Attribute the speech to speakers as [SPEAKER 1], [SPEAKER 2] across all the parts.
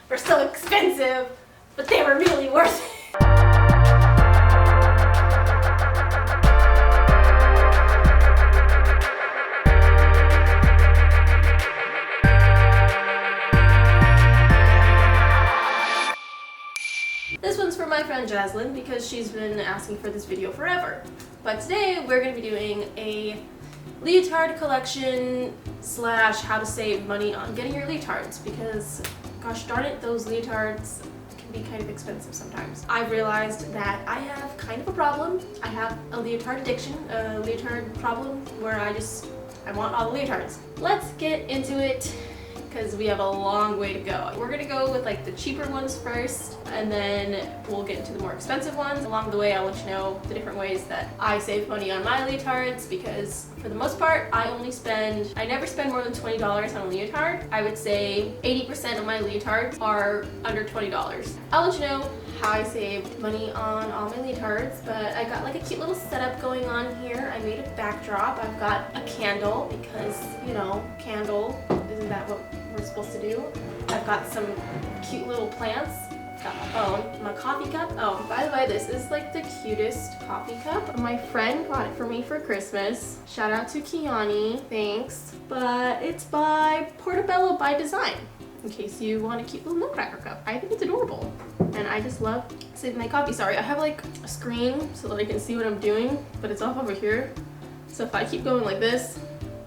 [SPEAKER 1] were so expensive, but they were really worth it. This one's for my friend Jasmine because she's been asking for this video forever. But today we're going to be doing a leotard collection slash how to save money on getting your leotards because, gosh darn it, those leotards can be kind of expensive sometimes. I've realized that I have kind of a problem. I have a leotard addiction, a leotard problem where I want all the leotards. Let's get into it, because we have a long way to go. We're gonna go with like the cheaper ones first, and then we'll get into the more expensive ones. Along the way, I'll let you know the different ways that I save money on my leotards, because for the most part, I never spend more than $20 on a leotard. I would say 80% of my leotards are under $20. I'll let you know how I saved money on all my leotards, but I got like a cute little setup going on here. I made a backdrop. I've got a candle because, you know, candle, isn't that what we're supposed to do? I've got some cute little plants. I've got my phone, my coffee cup. Oh, by the way, this is like the cutest coffee cup. My friend bought it for me for Christmas. Shout out to Kiani, thanks. But it's by Portobello by Design, in case you want a cute little nutcracker cup. I think it's adorable, and I just love saving my coffee. Sorry, I have like a screen so that I can see what I'm doing, but it's off over here. So if I keep going like this,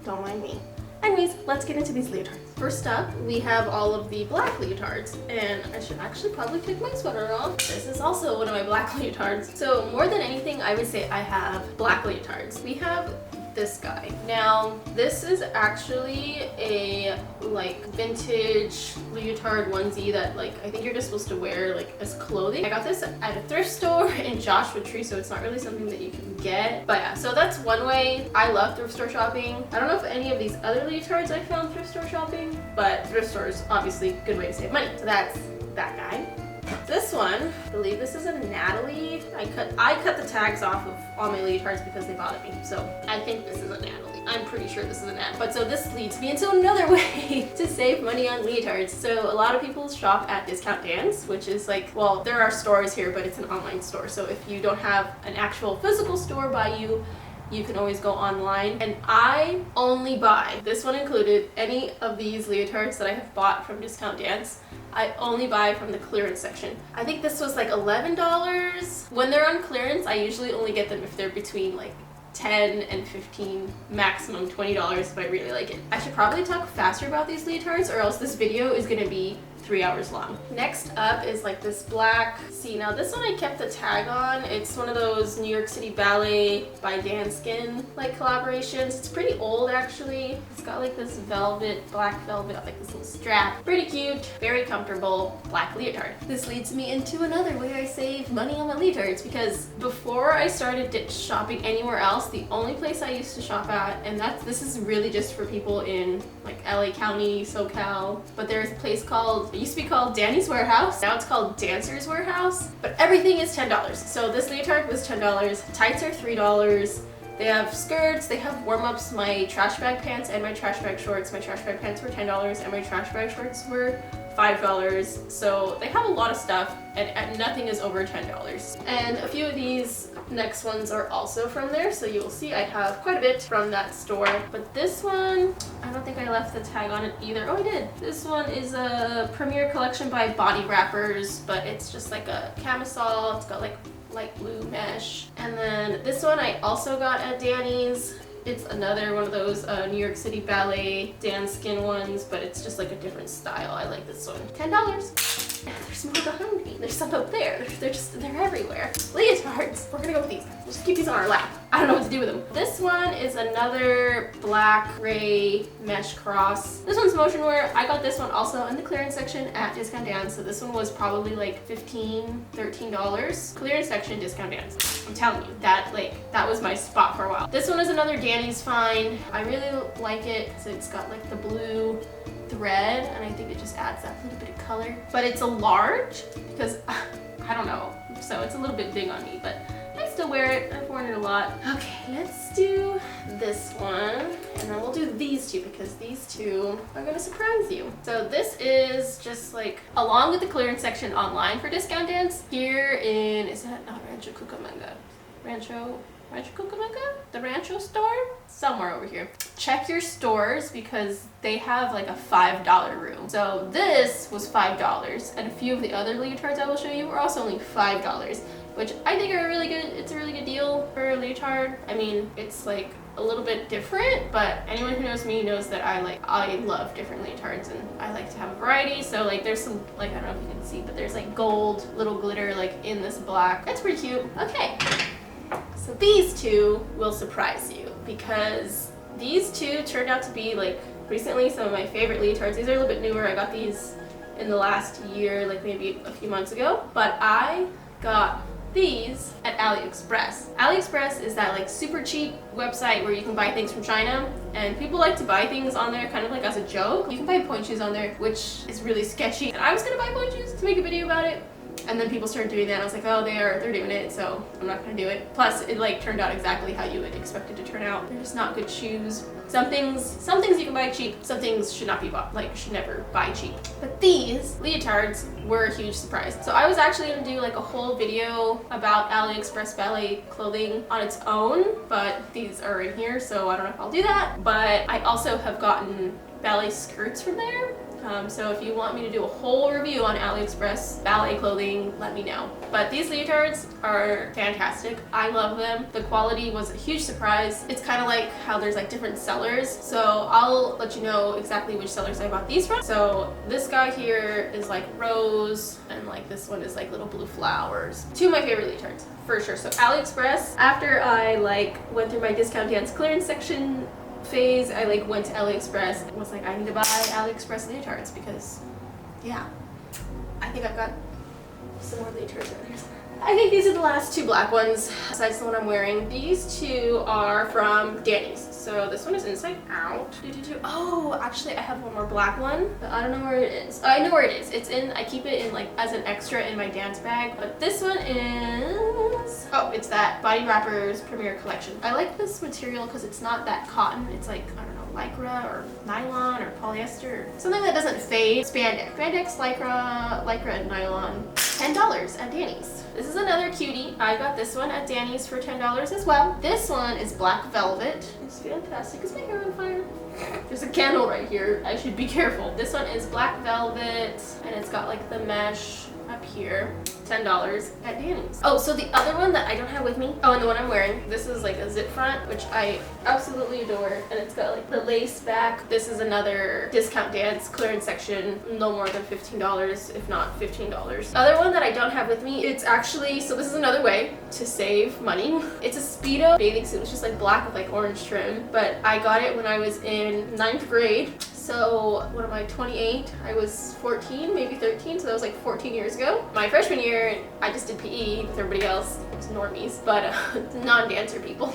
[SPEAKER 1] don't mind me. Anyways, let's get into these leotards. First up, we have all of the black leotards, and I should actually probably take my sweater off. This is also one of my black leotards. So more than anything, I would say I have black leotards. We have this guy. Now, this is actually a like vintage leotard onesie that like I think you're just supposed to wear like as clothing. I got this at a thrift store in Joshua Tree, so it's not really something that you can get. But yeah, so that's one way. I love thrift store shopping. I don't know if any of these other leotards I found thrift store shopping, but thrift store is obviously a good way to save money. So that's that guy. This one, I believe this is a Natalie. I cut the tags off of all my leotards because they bothered me. So I think this is a Natalie. I'm pretty sure this is a Natalie. But so this leads me into another way to save money on leotards. So a lot of people shop at Discount Dance, which is like, well, there are stores here, but it's an online store. So if you don't have an actual physical store by you, you can always go online. And I only buy, this one included, any of these leotards that I have bought from Discount Dance, I only buy from the clearance section. I think this was like $11. When they're on clearance, I usually only get them if they're between like 10 and 15, maximum $20 if I really like it. I should probably talk faster about these leotards or else this video is gonna be 3 hours long. Next up is like this black, see now this one I kept the tag on. It's one of those New York City Ballet by Danskin like collaborations. It's pretty old actually. It's got like this velvet, black velvet, like this little strap. Pretty cute, very comfortable black leotard. This leads me into another way I save money on my leotards, because before I started shopping anywhere else, the only place I used to shop at, and this is really just for people in like LA County, SoCal, but there's a place called, it used to be called Danny's Warehouse. Now it's called Dancer's Warehouse, but everything is $10. So this leotard was $10. Tights are $3. They have skirts, they have warm-ups, my trash bag pants and my trash bag shorts. My trash bag pants were $10 and my trash bag shorts were $5. So they have a lot of stuff, and nothing is over $10. And a few of these next ones are also from there, so you'll see I have quite a bit from that store. But this one, I don't think I left the tag on it either. Oh, I did. This one is a Premier Collection by Body Wrappers, but it's just like a camisole. It's got like light blue mesh. And then this one I also got at Danny's. It's another one of those New York City Ballet Danskin ones, but it's just like a different style. I like this one. $10. And there's more behind me. There's some up there. They're everywhere. Leotards. We're gonna go with these. We'll just keep these on our lap. I don't know what to do with them. This one is another black gray mesh cross. This one's motion wear. I got this one also in the clearance section at Discount Dance. So this one was probably like $15, $13. Clearance section, Discount Dance. I'm telling you, that was my spot for a while. This one is another Danny's find. I really like it because it's got like the blue thread, and I think it just adds that little bit of color. But it's a large because I don't know, so it's a little bit big on me, but I still wear it. I've worn it a lot. Okay, let's do this one. And then we'll do these two because these two are gonna surprise you. So this is just like along with the clearance section online for discount dance. Here in, is that not Rancho Cucamonga? Rancho Cucamonga? The Rancho store? Somewhere over here. Check your stores because they have like a $5 room. So this was $5 and a few of the other leotards I will show you were also only $5, which I think are really good. It's a really good deal for a leotard. I mean, it's like a little bit different, but anyone who knows me knows that I love different leotards and I like to have a variety. So like there's some, like, I don't know if you can see, but there's like gold little glitter like in this black. That's pretty cute. Okay. So these two will surprise you because these two turned out to be like recently some of my favorite leotards. These are a little bit newer. I got these in the last year, like maybe a few months ago, but I got these at Aliexpress. Aliexpress is that like super cheap website where you can buy things from China, and people like to buy things on there kind of like as a joke. You can buy point shoes on there, which is really sketchy. And I was gonna buy point shoes to make a video about it, and then people started doing that and I was like, oh, they're doing it, so I'm not gonna do it. Plus it like turned out exactly how you would expect it to turn out. They're just not good shoes. Some things you can buy cheap, some things should not be bought, like should never buy cheap. But these leotards were a huge surprise. So I was actually gonna do like a whole video about Aliexpress ballet clothing on its own, but these are in here, so I don't know if I'll do that. But I also have gotten ballet skirts from there. So if you want me to do a whole review on Aliexpress ballet clothing, let me know. But these leotards are fantastic. I love them. The quality was a huge surprise. It's kind of like how there's like different sellers. So I'll let you know exactly which sellers I bought these from. So this guy here is like rose, and like this one is like little blue flowers. Two of my favorite leotards, for sure. So Aliexpress, after I like went through my discount dance clearance section phase, I like went to Aliexpress and was like, I need to buy Aliexpress leotards because yeah, I think I've got some more leotards in there. I think these are the last two black ones besides the one I'm wearing. These two are from Danny's. So this one is inside out. Oh, actually I have one more black one, but I don't know where it is. I know where it is. It's in, I keep it in like as an extra in my dance bag, but this one is, oh, it's that Body Wrappers Premier Collection. I like this material because it's not that cotton. It's like, I don't know, lycra or nylon or polyester, something that doesn't fade. Spandex, lycra and nylon. $10 at Danny's. This is another cutie. I got this one at Danny's for $10 as well. This one is black velvet. It's fantastic. Is my hair on fire? There's a candle right here. I should be careful. This one is black velvet and it's got like the mesh up here. $10 at Danny's. Oh, so the other one that I don't have with me, oh, and the one I'm wearing, this is like a zip front, which I absolutely adore, and it's got like the lace back. This is another discount dance clearance section, no more than $15, if not $15. The other one that I don't have with me, it's actually, so this is another way to save money. It's a Speedo bathing suit. It's just like black with like orange trim, but I got it when I was in 9th grade. So what am I, 28? I was 14, maybe 13, so that was like 14 years ago. My freshman year, I just did PE with everybody else. It's normies, but non-dancer people.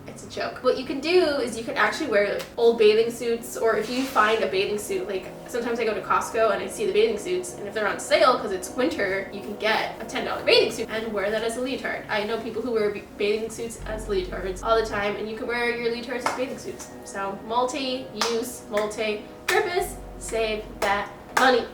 [SPEAKER 1] It's a joke. What you can do is you can actually wear old bathing suits, or if you find a bathing suit, like sometimes I go to Costco and I see the bathing suits, and if they're on sale because it's winter, you can get a $10 bathing suit and wear that as a leotard. I know people who wear bathing suits as leotards all the time, and you can wear your leotards as bathing suits. So multi-use, multi-purpose, save that money.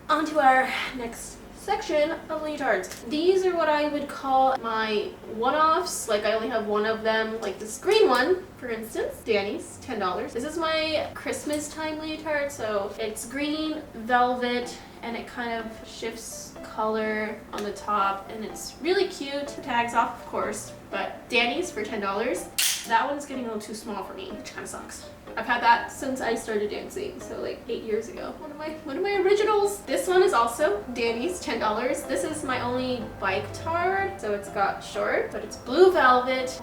[SPEAKER 1] On to our next section of leotards. These are what I would call my one-offs. Like I only have one of them, like this green one, for instance, Danny's, $10. This is my Christmas time leotard, so it's green velvet and it kind of shifts color on the top and it's really cute. Tags off, of course, but Danny's for $10. That one's getting a little too small for me, which kind of sucks. I've had that since I started dancing, so like 8 years ago. One of my originals. This one is also Danny's, $10. This is my only bike tard, so it's got short, but it's blue velvet.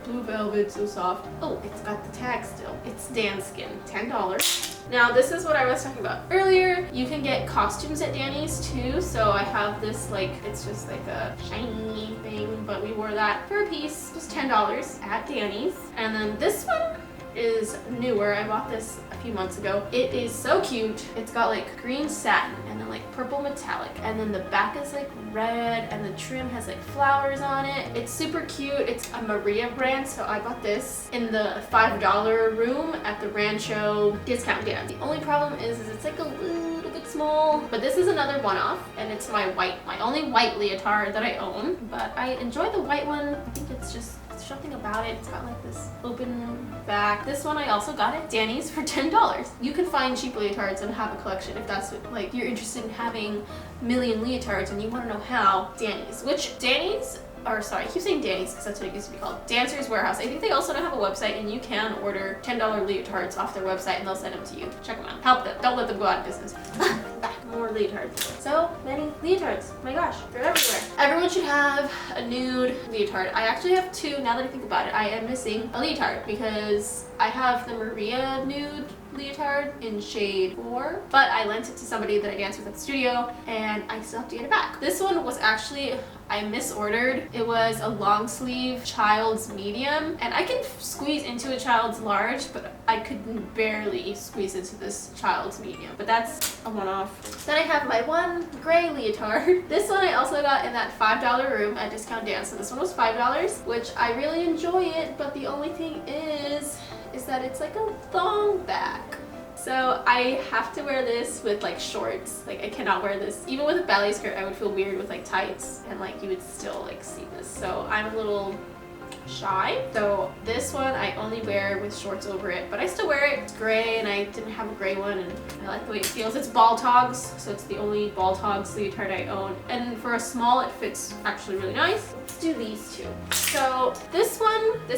[SPEAKER 1] Blue velvet, so soft. Oh, it's got the tag still. It's Danskin, $10. Now this is what I was talking about earlier. You can get costumes at Danny's too, so I have this like, it's just like a shiny thing, but we wore that for a piece, just $10 at Danny's. And then this one is newer. I bought this a few months ago. It is so cute. It's got like green satin and then like purple metallic, and then the back is like red, and the trim has like flowers on it. It's super cute. It's a Maria brand, so I bought this in the $5 room at the Rancho discount dan. The only problem is it's like a little bit small, but this is another one-off, and it's my only white leotard that I own, but I enjoy the white one. I think it's just something about it. It's got like this open back. This one I also got at Danny's for $10. You can find cheap leotards and have a collection if that's what, like, you're interested in having a million leotards and you want to know how. Danny's, or sorry, I keep saying Danny's because that's what it used to be called. Dancer's Warehouse. I think they also have a website, and you can order $10 leotards off their website and they'll send them to you. Check them out. Help them. Don't let them go out of business. More leotards. So many leotards. Oh my gosh, they're everywhere. Everyone should have a nude leotard. I actually have two now that I think about it. I am missing a leotard because I have the Maria nude leotard in shade 4, but I lent it to somebody that I danced with at the studio and I still have to get it back. This one was actually, I misordered. It was a long sleeve child's medium, and I can squeeze into a child's large, but I could barely squeeze into this child's medium, but that's a one-off. Then I have my one gray leotard. This one I also got in that $5 room at Discount Dance, so this one was $5, which I really enjoy it, but the only thing is that it's like a thong back. So I have to wear this with like shorts. Like I cannot wear this. Even with a ballet skirt, I would feel weird with like tights, and like you would still like see this. So I'm a little shy. So this one I only wear with shorts over it, but I still wear it. It's gray, and I didn't have a gray one, and I like the way it feels. It's ball togs, so it's the only ball togs leotard I own. And for a small, it fits actually really nice. Let's do these two. So this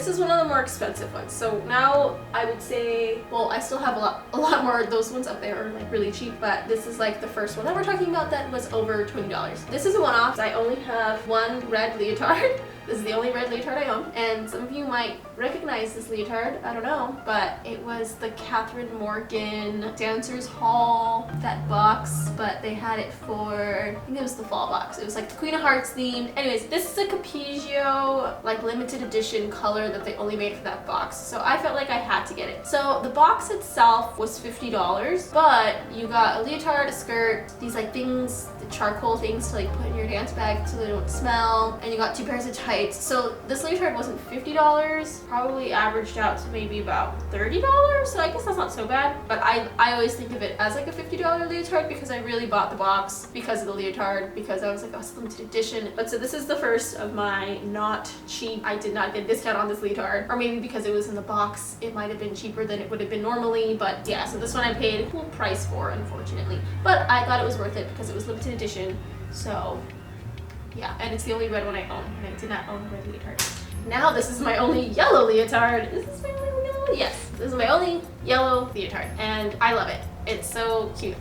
[SPEAKER 1] is one of the more expensive ones. So now I would say, well, I still have a lot more of those ones up there are like really cheap, but this is like the first one that we're talking about that was over $20. This is a one-off. I only have one red leotard. This is the only red leotard I own, and some of you might recognize this leotard, I don't know, but it was the Catherine Morgan Dancers Hall, that box, but they had it for, I think it was the fall box. It was like the Queen of Hearts themed. Anyways, this is a Capezio, like limited edition color that they only made for that box, so I felt like I had to get it. So the box itself was $50, but you got a leotard, a skirt, these like things, the charcoal things to like put in your dance bag so they don't smell, and you got 2 pairs of tights. So this leotard wasn't $50, probably averaged out to maybe about $30, so I guess that's not so bad. But I always think of it as like a $50 leotard because I really bought the box because of the leotard, because I was like, oh, it's limited edition. But so this is the first of my not cheap. I did not get a discount on this leotard, or maybe because it was in the box it might have been cheaper than it would have been normally, but yeah, so this one I paid full price for, unfortunately, but I thought it was worth it because it was limited edition. So yeah, and it's the only red one I own, and I did not own a red leotard. Now this is my only yellow leotard. Is this my only yellow? Yes, this is my only yellow leotard, and I love it. It's so cute.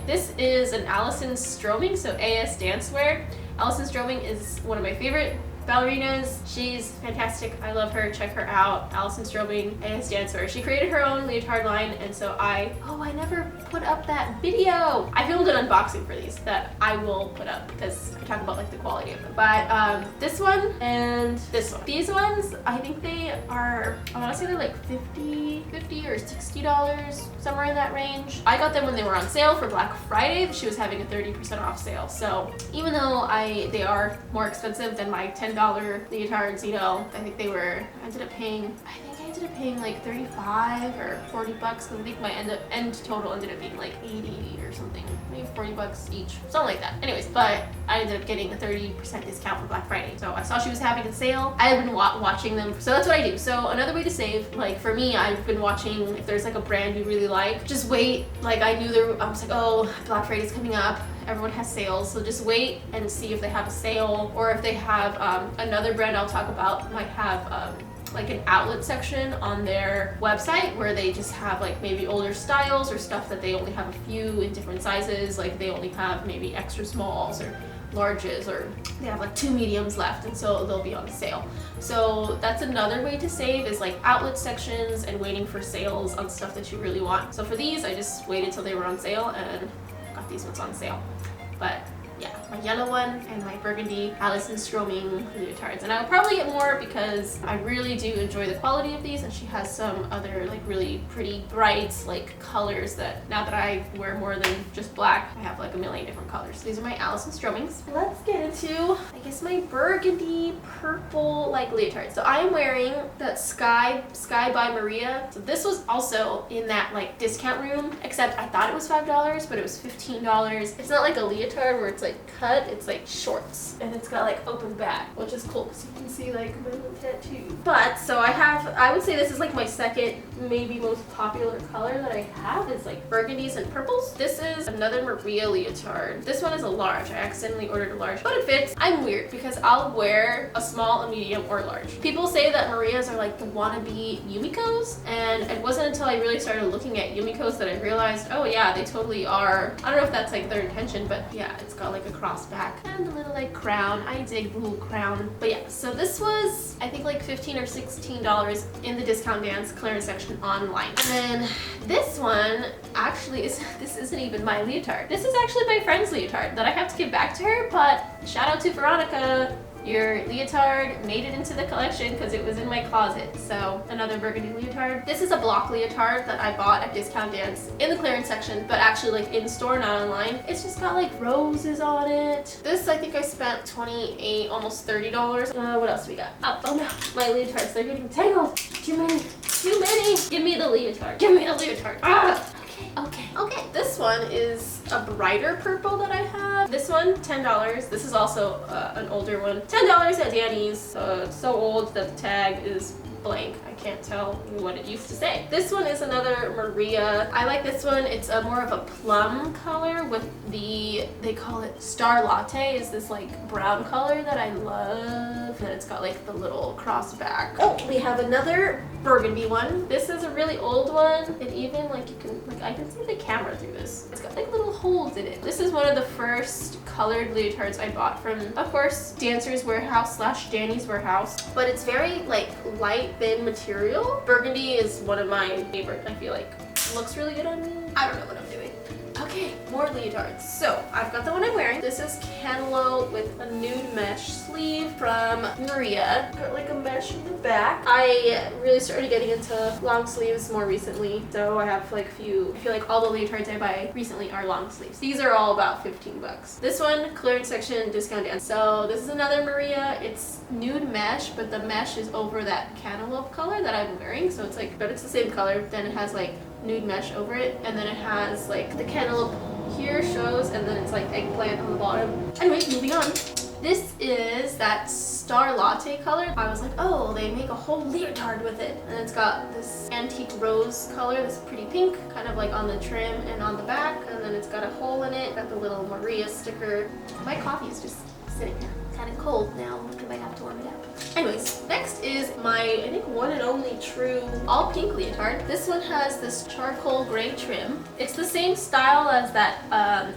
[SPEAKER 1] This is an Alison Stroming, so AS Dancewear. Alison Stroming is one of my favorite ballerinas. She's fantastic. I love her. Check her out. Alison Stroming, AS Dancewear. She created her own leotard line, and so I never put up that video. I filmed an unboxing for these that I will put up because I talk about like the quality of them. But this one and this one. These ones, I think they are, I want to say they're like $50 or $60, somewhere in that range. I got them when they were on sale for Black Friday. She was having a 30% off sale. So even though they are more expensive than my $10 leotards, you know, I think I ended up paying like $35 or $40, because I think my end total ended up being like 80 or something, maybe $40 each, something like that. Anyways, but I ended up getting a 30% discount for Black Friday. So I saw she was having a sale. I have been watching them, so that's what I do. So another way to save, like for me, I've been watching, if there's like a brand you really like, just wait. Like I was like, oh, Black Friday's coming up. Everyone has sales, so just wait and see if they have a sale, or if they have another brand I'll talk about might have like an outlet section on their website where they just have like maybe older styles or stuff that they only have a few in different sizes, like they only have maybe extra smalls or larges, or they have like 2 mediums left, and so they'll be on sale. So that's another way to save, is like outlet sections and waiting for sales on stuff that you really want. So for these, I just waited till they were on sale and got these ones on sale. But yeah, my yellow one, and my burgundy Alice and Stroming leotards. And I'll probably get more because I really do enjoy the quality of these, and she has some other like really pretty bright like colors that now that I wear more than just black, I have like a million different colors. These are my Alice and Stromings. Let's get into, I guess, my burgundy purple like leotard. So I am wearing that Sky by Maria. So this was also in that like discount room, except I thought it was $5, but it was $15. It's not like a leotard where it's like cut, it's like shorts, and it's got like open back, which is cool because you can see like my little tattoo. But so I would say this is like my second, maybe most popular color that I have is like burgundies and purples. This is another Maria leotard. This one is a large. I accidentally ordered a large, but it fits. I'm weird because I'll wear a small, a medium, or large. People say that Marias are like the wannabe Yumikos, and it wasn't until I really started looking at Yumikos that I realized, oh yeah, they totally are. I don't know if that's like their intention, but yeah, it's got like a cross back and a little like crown. I dig the little crown. But yeah, so this was I think like $15 or $16 in the discount dance clearance section online. And then this one actually this isn't even my leotard. This is actually my friend's leotard that I have to give back to her, but shout out to Veronica. Your leotard made it into the collection because it was in my closet. So another burgundy leotard. This is a block leotard that I bought at Discount Dance in the clearance section, but actually like in store, not online. It's just got like roses on it. This I think I spent $28, almost $30. What else do we got? Oh no, my leotards, they're getting tangled. Too many. Give me the leotard. Give me the leotard. Ah! Okay. This one is a brighter purple that I have. This one, $10. This is also an older one. $10 at Danny's. So old that the tag is blank. I can't tell what it used to say. This one is another Maria. I like this one. It's a more of a plum color with they call it Star Latte, is this like brown color that I love. And it's got like the little cross back. Oh, we have another burgundy one. This is a really old one. And even like you can, like I can see the camera through this. It's got like little holes in it. This is one of the first colored leotards I bought from, of course, Dancer's Warehouse / Danny's Warehouse. But it's very like light, thin material. Burgundy is one of my favorite, I feel like. It looks really good on me. I don't know what I'm doing. Okay, more leotards. So I've got the one I'm wearing. This is cantaloupe with a nude mesh sleeve from Maria. Got like a mesh in the back. I really started getting into long sleeves more recently, so I have like a few. I feel like all the leotards I buy recently are long sleeves. These are all about $15. This one, clearance section, discount dance. So this is another Maria. It's nude mesh, but the mesh is over that cantaloupe color that I'm wearing. So it's like, but it's the same color. Then it has like nude mesh over it, and then it has like the cantaloupe here shows, and then it's like eggplant on the bottom. Anyway, moving on. This is that Star Latte color. I was like, oh, they make a whole leotard with it. And it's got this antique rose color, this pretty pink, kind of like on the trim and on the back, and then it's got a hole in it, got the little Maria sticker. My coffee is just sitting here. Kind of cold now because I have to warm it up. Anyways, next is my, I think, one and only true all pink leotard. This one has this charcoal gray trim. It's the same style as that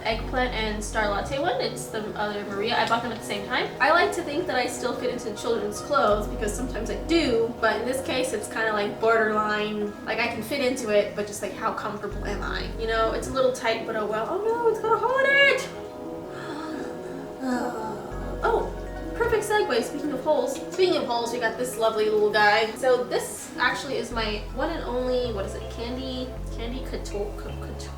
[SPEAKER 1] eggplant and Star Latte one. It's the other Maria. I bought them at the same time. I like to think that I still fit into children's clothes because sometimes I do, but in this case it's kind of like borderline, like I can fit into it, but just like how comfortable am I? You know, it's a little tight, but oh well. Oh no, it's got a hole in it! Oh, perfect segue. Speaking of holes, we got this lovely little guy. So this actually is my one and only, what is it, Candy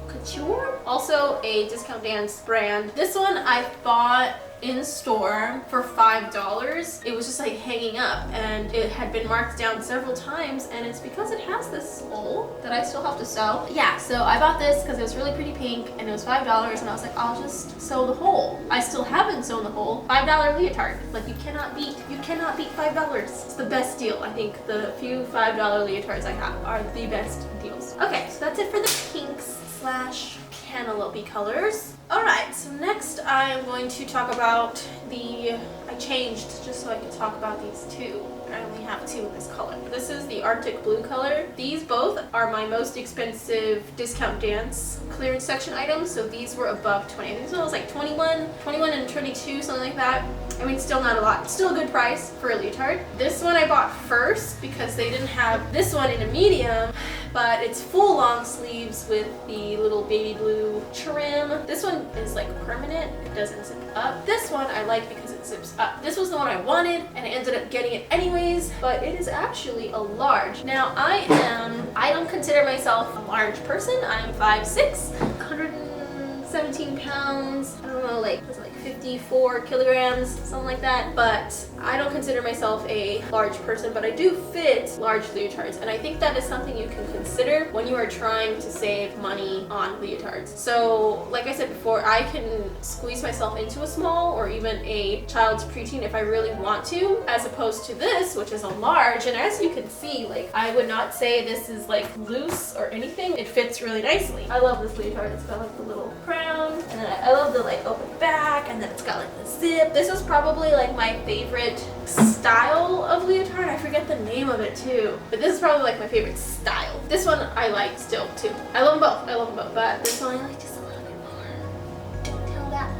[SPEAKER 1] Couture? Also a Discount Dance brand. This one I bought in store for $5. It was just like hanging up, and it had been marked down several times, and it's because it has this hole that I still have to sew. Yeah, so I bought this because it was really pretty pink and it was $5, and I was like, I'll just sew the hole. I still haven't sewn the hole. $5 leotard. Like you cannot beat $5. It's the best deal. I think the few $5 leotards I have are the best deals. Okay, so that's it for the pinks / cantaloupe colors. Alright, so next I'm going to talk about I changed just so I could talk about these two. I only have two in this color. This is the Arctic blue color. These both are my most expensive Discount Dance clearance section items, so these were above 20. I think this one was like 21 and 22, something like that. I mean, still not a lot. Still a good price for a leotard. This one I bought first because they didn't have this one in a medium, but it's full long sleeves with the little baby blue trim. This one is like permanent. It doesn't zip up. This one I like because it zips up. This was the one I wanted and I ended up getting it anyways, but it is actually a large. Now I don't consider myself a large person. I'm 5'6", 117 pounds. I don't know, like, was it like 54 kilograms, something like that. But I don't consider myself a large person, but I do fit large leotards. And I think that is something you can consider when you are trying to save money on leotards. So like I said before, I can squeeze myself into a small or even a child's preteen if I really want to, as opposed to this, which is a large. And as you can see, like, I would not say this is like loose or anything. It fits really nicely. I love this leotard. It's got like the little crown, and then I love the like open back, and then it's got like the zip. This is probably like my favorite style of leotard. I forget the name of it too, but this is probably like my favorite style. This one I like still too. I love them both. I love them both, but this one I like just a little bit more. Don't tell that.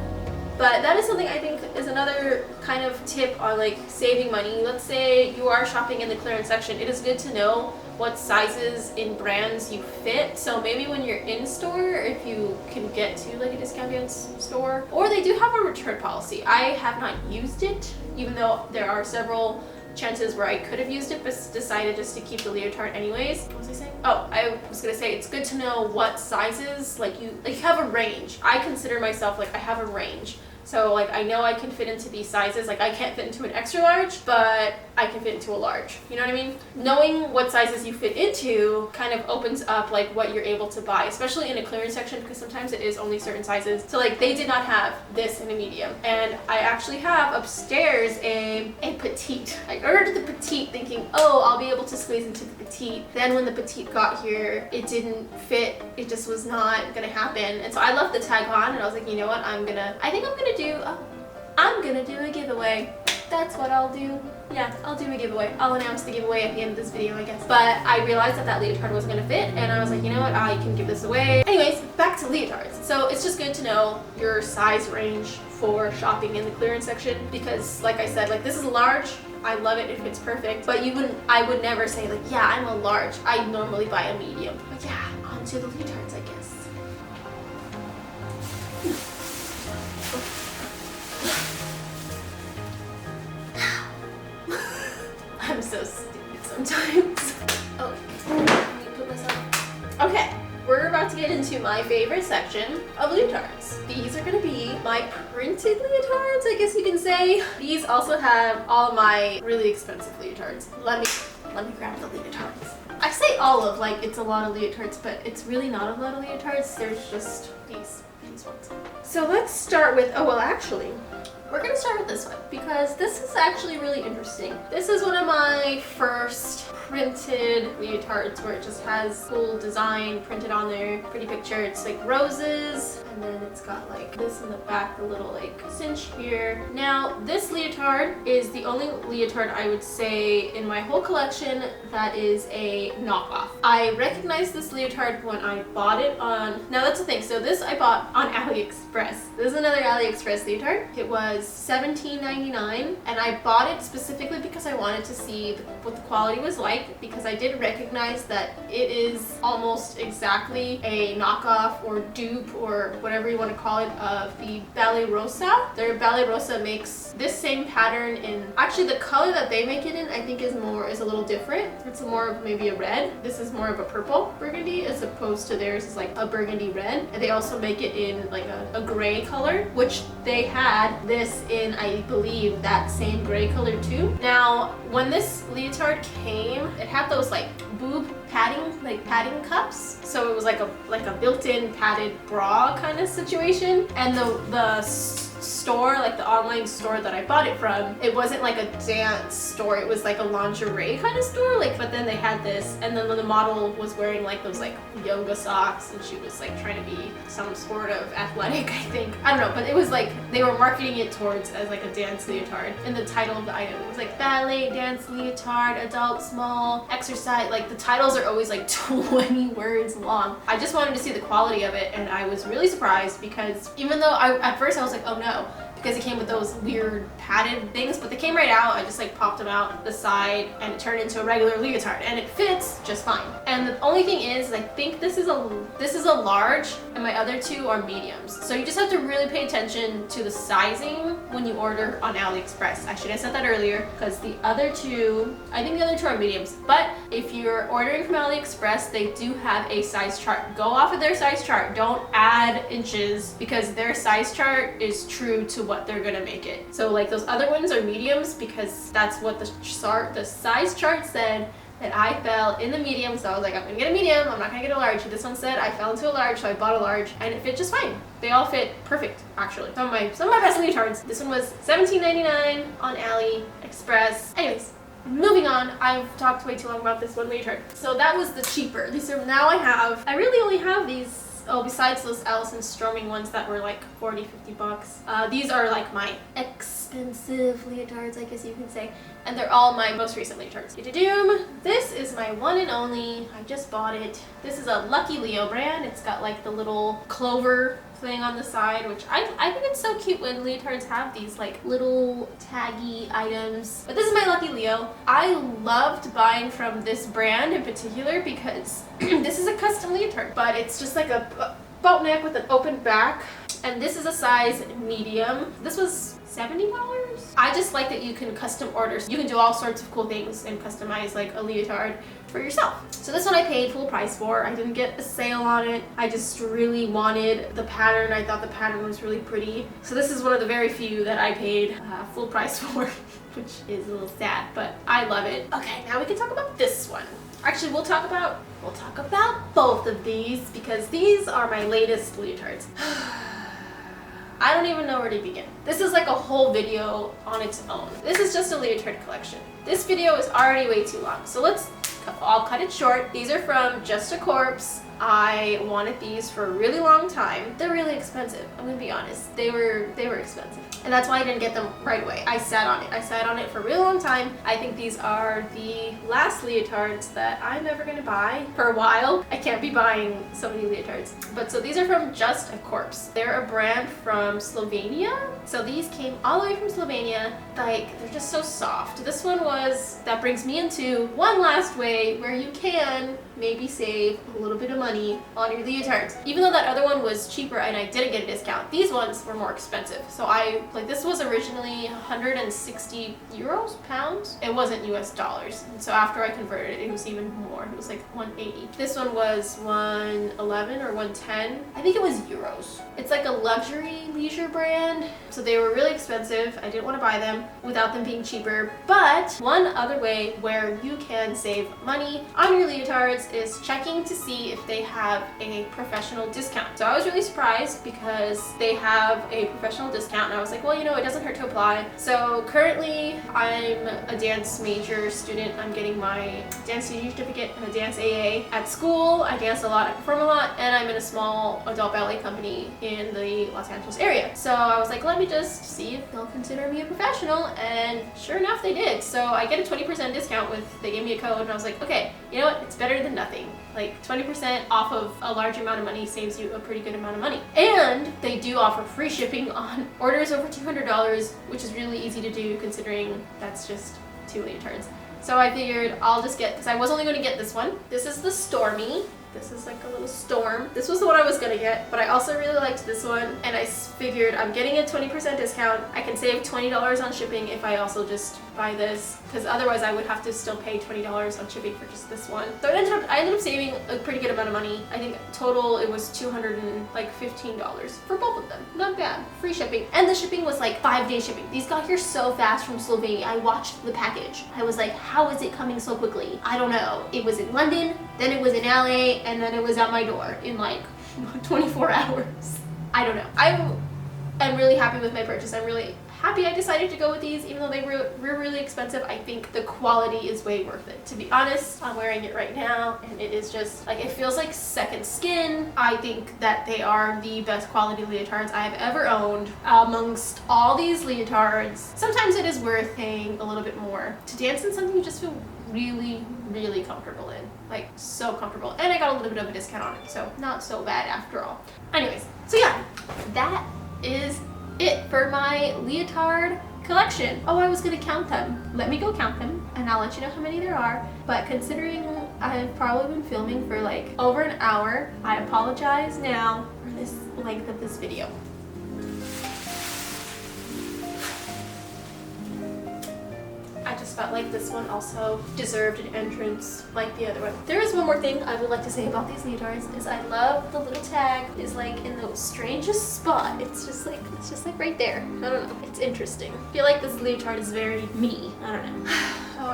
[SPEAKER 1] But that is something I think is another kind of tip on like saving money. Let's say you are shopping in the clearance section. It is good to know what sizes in brands you fit. So maybe when you're in store, if you can get to like a discounted store, or they do have a return policy. I have not used it, even though there are several chances where I could have used it, but decided just to keep the leotard anyways. What was I saying? Oh, I was gonna say it's good to know what sizes, like you have a range. I consider myself like I have a range. So like I know I can fit into these sizes. Like I can't fit into an extra large, but I can fit into a large. You know what I mean? Knowing what sizes you fit into kind of opens up like what you're able to buy, especially in a clearance section, because sometimes it is only certain sizes. So like they did not have this in a medium, and I actually have upstairs a petite. I ordered the petite thinking, oh, I'll be able to squeeze into the petite. Then when the petite got here, it didn't fit. It just was not gonna happen. And so I left the tag on, and I was like, you know what? I think I'm gonna do a giveaway. That's what I'll do. Yeah, I'll do a giveaway. I'll announce the giveaway at the end of this video, I guess. But I realized that leotard wasn't gonna fit, and I was like, you know what, I can give this away. Anyways, back to leotards. So it's just good to know your size range for shopping in the clearance section, because like I said, like this is a large. I love it if it's perfect, but I would never say like, yeah, I'm a large. I normally buy a medium. But yeah, onto the leotards, I guess. I'm so stupid sometimes. Oh, let me put this on. Okay, we're about to get into my favorite section of leotards. These are gonna be my printed leotards, I guess you can say. These also have all of my really expensive leotards. Let me grab the leotards. I say all of, like it's a lot of leotards, but it's really not a lot of leotards. There's just these ones. So let's start with, oh well, actually, we're gonna start with this one because this is actually really interesting. This is one of my first printed leotards where it just has cool design printed on there, pretty picture. It's like roses, and then it's got like this in the back, the little like cinch here. Now this leotard is the only leotard I would say in my whole collection that is a knockoff. I recognized this leotard when I bought it on, now that's the thing, so this I bought on Aliexpress. This is another Aliexpress leotard. It was $17.99, and I bought it specifically because I wanted to see what the quality was like, because I did recognize that it is almost exactly a knockoff or dupe or whatever you want to call it of the Ballet Rosa. Their Ballet Rosa makes this same pattern in, actually the color that they make it in I think is a little different. It's more of maybe a red. This is more of a purple burgundy as opposed to theirs is like a burgundy red. And they also make it in like a gray color, which they had this in, I believe, that same gray color too. Now when this leotard came, it had those like boob padding, like padding cups, so it was like a built-in padded bra kind of situation. And the store, like the online store that I bought it from, it wasn't like a dance store, it was like a lingerie kind of store, like, but then they had this, and then the model was wearing like those like yoga socks, and she was like trying to be some sort of athletic, I think, I don't know, but it was like they were marketing it towards as like a dance leotard, and the title of the item was like ballet dance leotard, adult small, exercise, like the titles are always like 20 words long. I just wanted to see the quality of it, and I was really surprised because even though at first I was like, oh no, because it came with those weird padded things, but they came right out. I just like popped them out the side and it turned into a regular leotard, and it fits just fine. And the only thing is, I think this is a large and my other two are mediums. So you just have to really pay attention to the sizing when you order on Aliexpress. I should have said that earlier, because the other two, I think the other two are mediums. But if you're ordering from Aliexpress, they do have a size chart. Go off of their size chart. Don't add inches, because their size chart is true to what they're gonna make it. So like those other ones are mediums because that's what the size chart said, that I fell in the medium. So I was like, I'm gonna get a medium, I'm not gonna get a large. This one said I fell into a large, so I bought a large, and it fit just fine. They all fit perfect, actually. Some of my best leotards. This one was $17.99 on Aliexpress. Anyways, moving on. I've talked way too long about this one leotard. So that was the cheaper. These are, now I really only have these. Oh, besides those Allison Storming ones that were like 40, 50 bucks. These are like my expensive leotards, I guess you can say. And they're all my most recent leotards. This is my one and only. I just bought it. This is a Lucky Leo brand. It's got like the little clover thing on the side, which I think it's so cute when leotards have these like little taggy items. But this is my Lucky Leo. I loved buying from this brand in particular because this is a custom leotard, but it's just like a boat neck with an open back, and this is a size medium. This was $70. I just like that you can custom order. You can do all sorts of cool things and customize like a leotard for yourself. So this one I paid full price for. I didn't get a sale on it. I just really wanted the pattern. I thought the pattern was really pretty. So this is one of the very few that I paid full price for, which is a little sad, but I love it. Okay, now we can talk about this one. Actually, we'll talk about both of these because these are my latest leotards. I don't even know where to begin. This is like a whole video on its own. This is just a leotard collection. This video is already way too long, so I'll cut it short. These are from Just a Corpse. I wanted these for a really long time. They're really expensive, I'm gonna be honest. They were expensive. And that's why I didn't get them right away. I sat on it for a really long time. I think these are the last leotards that I'm ever gonna buy for a while. I can't be buying so many leotards. But so these are from Just a Corpse. They're a brand from Slovenia. So these came all the way from Slovenia. Like, they're just so soft. This one that brings me into one last way where you can maybe save a little bit of money on your leotards. Even though that other one was cheaper and I didn't get a discount, these ones were more expensive. So this was originally 160 euros, pounds. It wasn't US dollars. And so after I converted it, it was even more. It was like 180. This one was 111 or 110. I think it was euros. It's like a luxury leisure brand. So they were really expensive. I didn't want to buy them without them being cheaper. But one other way where you can save money on your leotards is checking to see if they have a professional discount. So I was really surprised because they have a professional discount, and I was like, well, you know, it doesn't hurt to apply. So currently I'm a dance major student. I'm getting my dance teaching certificate and a dance AA. At school, I dance a lot, I perform a lot, and I'm in a small adult ballet company in the Los Angeles area. So I was like, let me just see if they'll consider me a professional, and sure enough they did. So I get a 20% discount they gave me a code, and I was like, okay, you know what, it's better than nothing. Like 20% off of a large amount of money saves you a pretty good amount of money. And they do offer free shipping on orders over $200, which is really easy to do considering that's just 2 leotards. So I figured I'll just get, because I was only going to get this one. This is the Stormy. This is like a little storm. This was the one I was gonna get, but I also really liked this one, and I figured I'm getting a 20% discount. I can save $20 on shipping if I also just buy this, because otherwise I would have to still pay $20 on shipping for just this one. So I ended up saving a pretty good amount of money. I think total it was $215 for both of them. Not bad. Free shipping. And the shipping was like 5-day shipping. These got here so fast from Slovenia. I watched the package. I was like, how is it coming so quickly? I don't know. It was in London, then it was in LA, and then it was at my door in like 24 hours. I don't know. I'm really happy with my purchase. I'm really happy I decided to go with these, even though they were really expensive. I think the quality is way worth it. To be honest, I'm wearing it right now, and it is just like, it feels like second skin. I think that they are the best quality leotards I have ever owned. Amongst all these leotards, sometimes it is worth paying a little bit more to dance in something you just feel really comfortable in. Like, so comfortable. And I got a little bit of a discount on it, so not so bad after all. Anyways, so yeah, that is it for my leotard collection. Oh, I was gonna count them. Let me go count them and I'll let you know how many there are. But considering I've probably been filming for like over an hour, I apologize now for this length of this video. I just felt like this one also deserved an entrance like the other one. There is one more thing I would like to say about these leotards is I love the little tag is like in the strangest spot. It's just like right there. I don't know. It's interesting. I feel like this leotard is very me. I don't know. Oh,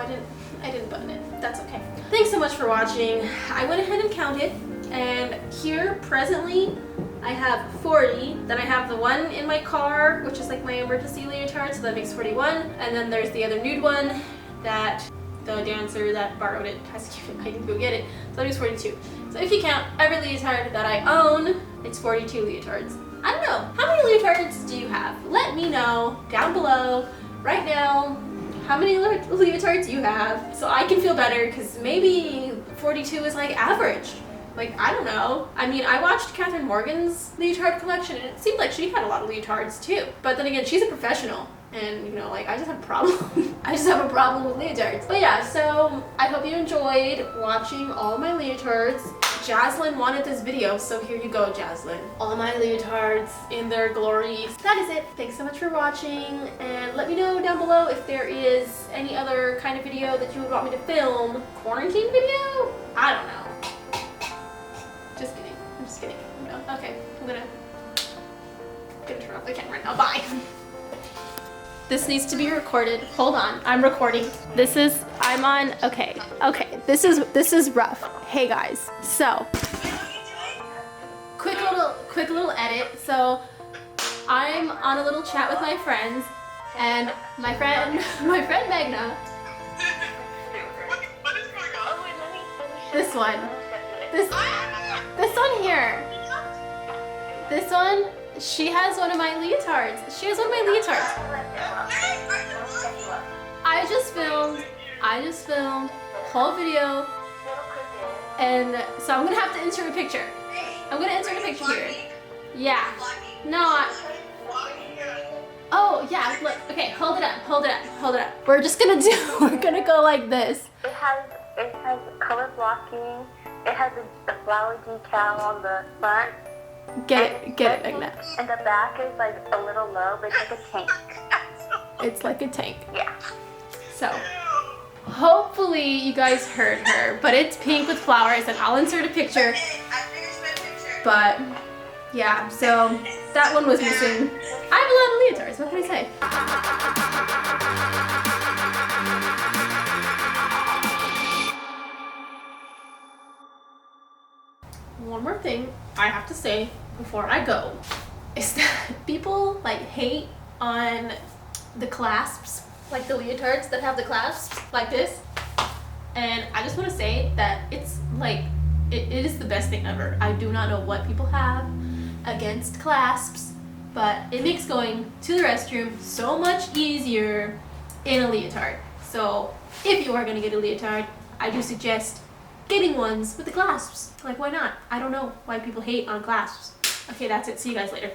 [SPEAKER 1] I didn't button it. That's okay. Thanks so much for watching. I went ahead and counted, and here presently I have 40, then I have the one in my car, which is like my emergency leotard, so that makes 41, and then there's the other nude one that the dancer that borrowed it has to give it, I can go get it, so that makes 42. So if you count every leotard that I own, it's 42 leotards. I don't know, how many leotards do you have? Let me know down below right now how many leotards you have, so I can feel better, because maybe 42 is like average. Like, I don't know. I mean, I watched Catherine Morgan's leotard collection and it seemed like she had a lot of leotards too. But then again, she's a professional and, you know, like, I just have a problem. I just have a problem with leotards. But yeah, so I hope you enjoyed watching all my leotards. Jasmine wanted this video, so here you go, Jasmine. All my leotards in their glory. That is it. Thanks so much for watching, and let me know down below if there is any other kind of video that you would want me to film. Quarantine video? I don't know. Just kidding. I'm just kidding. No. Okay, I'm gonna turn off the camera now. Bye. This needs to be recorded. Hold on, I'm recording. I'm on. Okay. This is rough. Hey guys. So, quick little edit. So, I'm on a little chat with my friends, and my friend Magna.
[SPEAKER 2] What is going on?
[SPEAKER 1] This one. This one here. This one, she has one of my leotards. I just filmed whole video, and so I'm gonna have to insert a picture. I'm gonna insert a picture here. Yeah. No. Oh yeah. Look. Okay. Hold it up. We're gonna go like this.
[SPEAKER 3] It has color blocking. It has a flower decal on the front.
[SPEAKER 1] Get it, Magna.
[SPEAKER 3] And the back is like a little low, but it's like a tank.
[SPEAKER 1] It's like a tank.
[SPEAKER 3] Yeah.
[SPEAKER 1] So, hopefully you guys heard her, but it's pink with flowers, and I'll insert a picture. But, yeah, so that one was missing. I have a lot of leotards, what can I say? One more thing I have to say before I go is that people like hate on the clasps, like the leotards that have the clasps like this, and I just want to say that it's like it is the best thing ever. I do not know what people have against clasps, but it makes going to the restroom so much easier in a leotard. So if you are going to get a leotard, I do suggest getting ones with the clasps. Like, why not? I don't know why people hate on clasps. Okay, that's it. See you guys later.